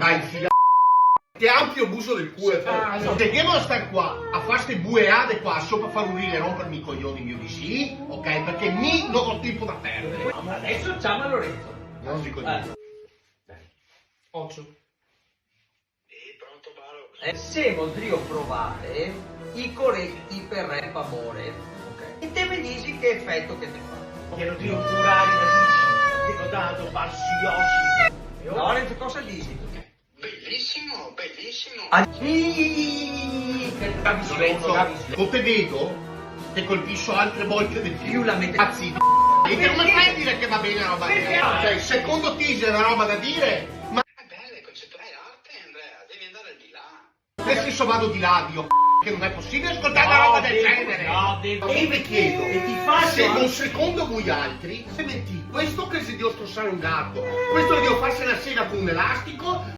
dai, figa. Che ampio buso del culo. Perché devo stare qua a fare ste bueade qua sopra fare un rille e rompermi i coglioni mio di sì, ok? Perché non ho tempo da perdere. Ma adesso chiama Lorenzo. Non dico niente. 8. Pronto Paolo? Se voldrio provare i corretti per rap amore, ok? E te mi dici che effetto che ti fa. Che non devo curare da dico dato passiosi. Lorenzo, cosa dici tu? Bellissimo, bellissimo. Ah, sì, che Lorenzo, lo te vedo che colpisco altre volte di più più la mette. cazzi di e che come fai a dire che va bene la roba Perché? cioè secondo te c'è una roba da dire ma È bella, è concettuale arte Andrea, devi andare al di là. nel senso vado di là Dio che non è possibile ascoltare una roba del genere e vi chiedo E ti faccio se anche- non secondo voi altri se metti questo che si devo strozzare un gatto questo lo devo farsi la sera con un elastico